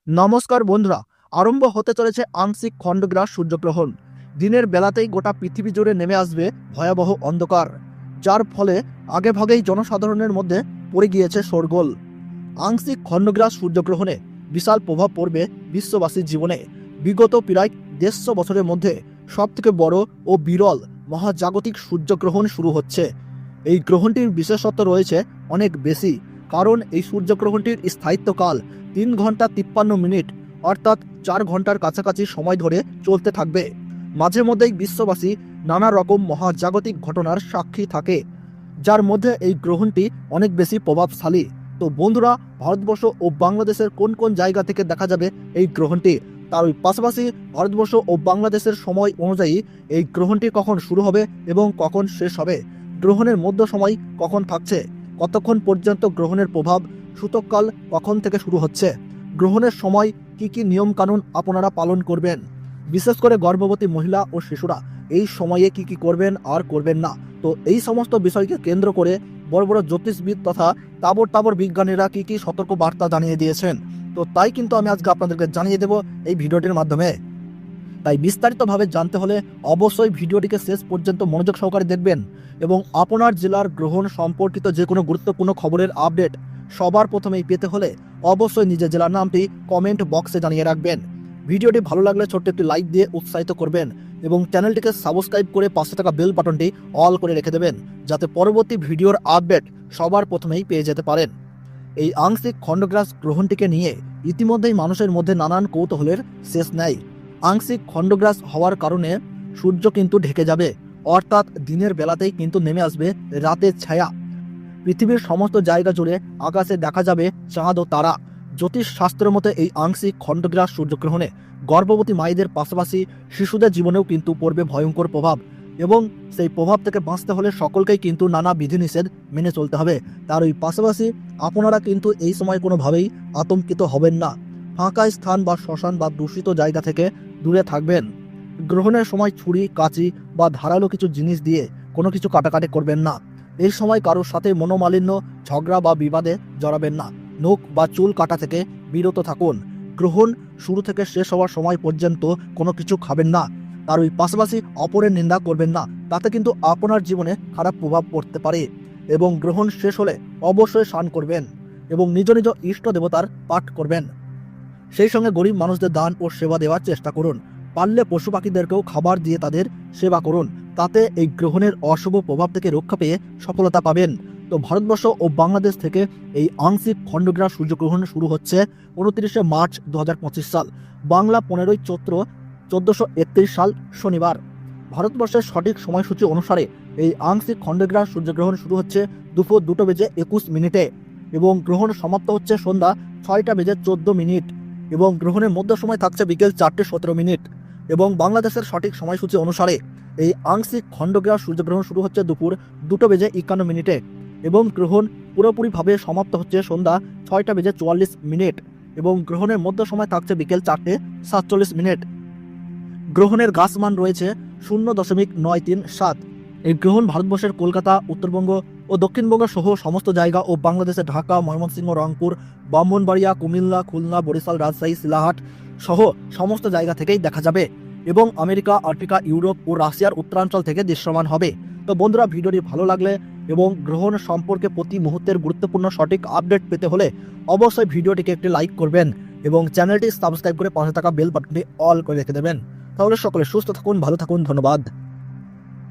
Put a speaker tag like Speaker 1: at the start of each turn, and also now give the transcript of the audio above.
Speaker 1: নমস্কার বন্ধুরা, আরম্ভ হতে চলেছে আংশিক খণ্ডগ্রাস সূর্যগ্রহণ। দিনের বেলাতেই গোটা পৃথিবী জুড়ে নেমে আসবে ভয়াবহ অন্ধকার, যার ফলে আগেভাগেই জনসাধারণের মধ্যে পড়ে গিয়েছে শোরগোল। আংশিক খণ্ডগ্রাস সূর্যগ্রহণে বিশাল প্রভাব পড়বে বিশ্ববাসীর জীবনে। বিগত প্রায় 150 বছরের মধ্যে সবথেকে বড় ও বিরল মহাজাগতিক সূর্যগ্রহণ শুরু হচ্ছে। এই গ্রহণটির বিশেষত্ব রয়েছে অনেক বেশি, কারণ এই সূর্যগ্রহণটির স্থায়িত্বকাল 3 ঘন্টা 53 মিনিট, অর্থাৎ 4 ঘন্টার কাছাকাছি সময় ধরে চলতে থাকবে। মাঝে মধ্যেই বিশ্ববাসী নানা রকম মহাজাগতিক ঘটনার সাক্ষী থাকে, যার মধ্যে এই গ্রহণটি অনেক বেশি প্রভাবশালী। তো বন্ধুরা, ভারতবর্ষ ও বাংলাদেশের কোন কোন জায়গা থেকে দেখা যাবে এই গ্রহণটি, তার ওই পাশাপাশি ভারতবর্ষ ও বাংলাদেশের সময় অনুযায়ী এই গ্রহণটি কখন শুরু হবে এবং কখন শেষ হবে, গ্রহণের মধ্য সময় কখন থাকছে, কতক্ষণ পর্যন্ত গ্রহণের প্রভাব, সূতককাল কখন থেকে শুরু হচ্ছে, গ্রহণের সময় কি কি নিয়মকানুন আপনারা পালন করবেন, বিশেষ করে গর্ভবতী মহিলা ও শিশুরা এই সময়ে কি কি করবেন আর করবেন না। তো এই সমস্ত বিষয়কে কেন্দ্র করে বড় বড় জ্যোতিষবিদ তথা তাবর তাবর বিজ্ঞানীরা কি কি সতর্ক বার্তা জানিয়ে দিয়েছেন, তো তাই কিন্তু আমি আজকে আপনাদেরকে জানিয়ে দেব এই ভিডিওটির মাধ্যমে। তাই বিস্তারিতভাবে জানতে হলে অবশ্যই ভিডিওটিকে শেষ পর্যন্ত মনোযোগ সহকারে দেখবেন এবং আপনার জেলার গ্রহণ সম্পর্কিত যে কোনো গুরুত্বপূর্ণ খবরের আপডেট সবার প্রথমেই পেতে হলে অবশ্যই নিজের জেলার নামটি কমেন্ট বক্সে জানিয়ে রাখবেন। ভিডিওটি ভালো লাগলে ছোট্ট একটি লাইক দিয়ে উৎসাহিত করবেন এবং চ্যানেলটিকে সাবস্ক্রাইব করে পাশে থাকা বেল বাটনটি অল করে রেখে দেবেন, যাতে পরবর্তী ভিডিওর আপডেট সবার প্রথমেই পেয়ে যেতে পারেন। এই আংশিক খণ্ডগ্রাস গ্রহণটিকে নিয়ে ইতিমধ্যেই মানুষের মধ্যে নানান কৌতূহলের শেষ নেই। আংশিক খণ্ডগ্রাস হওয়ার কারণে সূর্য কিন্তু ঢেকে যাবে, অর্থাৎ দিনের বেলাতেই কিন্তু নেমে আসবে রাতের ছায়া। পৃথিবীর সমস্ত জায়গা জুড়ে আকাশে দেখা যাবে চাঁদ ও তারা। জ্যোতিষ শাস্ত্রের মতে এই আংশিক খণ্ডগ্রাস সূর্যগ্রহণে গর্ভবতী মায়েদের পাশাপাশি শিশুদের জীবনেও কিন্তু পড়বে ভয়ঙ্কর প্রভাব, এবং সেই প্রভাব থেকে বাঁচতে হলে সকলকেই কিন্তু নানা বিধিনিষেধ মেনে চলতে হবে। তার ওই পাশাপাশি আপনারা কিন্তু এই সময় কোনোভাবেই আতঙ্কিত হবেন না। ফাঁকা স্থান বা শ্মশান বা দূষিত জায়গা থেকে দূরে থাকবেন। গ্রহণের সময় ছুরি, কাঁচি বা ধারালো কিছু জিনিস দিয়ে কোনো কিছু কাটাকাটি করবেন না। এই সময় কারোর সাথে মনোমালিন্য, ঝগড়া বা বিবাদে জড়াবেন না। নখ বা চুল কাটা থেকে বিরত থাকুন। গ্রহণ শুরু থেকে শেষ হওয়ার সময় পর্যন্ত কোনো কিছু খাবেন না। তার ওই পাশাপাশি অপরের নিন্দা করবেন না, তাতে কিন্তু আপনার জীবনে খারাপ প্রভাব পড়তে পারে। এবং গ্রহণ শেষ হলে অবশ্যই স্নান করবেন এবং নিজ নিজ ইষ্ট দেবতার পাঠ করবেন। সেই সঙ্গে গরিব মানুষদের দান ও সেবা দেওয়ার চেষ্টা করুন। পারলে পশু পাখিদেরকেও খাবার দিয়ে তাদের সেবা করুন, তাতে এই গ্রহণের অশুভ প্রভাব থেকে রক্ষা পেয়ে সফলতা পাবেন। তো ভারতবর্ষ ও বাংলাদেশ থেকে এই আংশিক খণ্ডগ্রাস সূর্যগ্রহণ শুরু হচ্ছে 29শে মার্চ 2025 সাল, বাংলা 15ই চৈত্র 1431 সাল শনিবার। ভারতবর্ষের সঠিক সময়সূচি অনুসারে এই আংশিক খণ্ডগ্রাস সূর্যগ্রহণ শুরু হচ্ছে দুপুর 2:21 এবং গ্রহণ সমাপ্ত হচ্ছে সন্ধ্যা 6:14 এবং গ্রহণের মধ্য সময় থাকছে বিকেল 4:17 এবং বাংলাদেশের সঠিক সময়সূচি অনুসারে এই আংশিক খণ্ডগ্রাস সূর্যগ্রহণ শুরু হচ্ছে দুপুর 2:51 এবং গ্রহণ পুরোপুরিভাবে সমাপ্ত হচ্ছে সন্ধ্যা 6:44 এবং গ্রহণের মধ্য সময় থাকছে বিকেল 4:47। গ্রহণের গাসমান রয়েছে 0.937। এই গ্রহণ ভারতবর্ষের কলকাতা, উত্তরবঙ্গ ও দক্ষিণবঙ্গ সহ সমস্ত জায়গা ও বাংলাদেশের ঢাকা, ময়মনসিংহ, রংপুর, ব্রাহ্মণবাড়িয়া, কুমিল্লা, খুলনা, বরিশাল, রাজশাহী, শিলাহাট সহ সমস্ত জায়গা থেকেই দেখা যাবে এবং আমেরিকা, আফ্রিকা, ইউরোপ ও রাশিয়ার উত্তরাঞ্চল থেকে দৃশ্যমান হবে। তো বন্ধুরা, ভিডিওটি ভালো লাগলে এবং গ্রহণ সম্পর্কে প্রতি মুহূর্তের গুরুত্বপূর্ণ সঠিক আপডেট পেতে হলে অবশ্যই ভিডিওটিকে একটি লাইক করবেন এবং চ্যানেলটি সাবস্ক্রাইব করে পাশে থাকা বেল বাটনটি অল করে রেখে দেবেন। তাহলে সকলে সুস্থ থাকুন, ভালো থাকুন, ধন্যবাদ।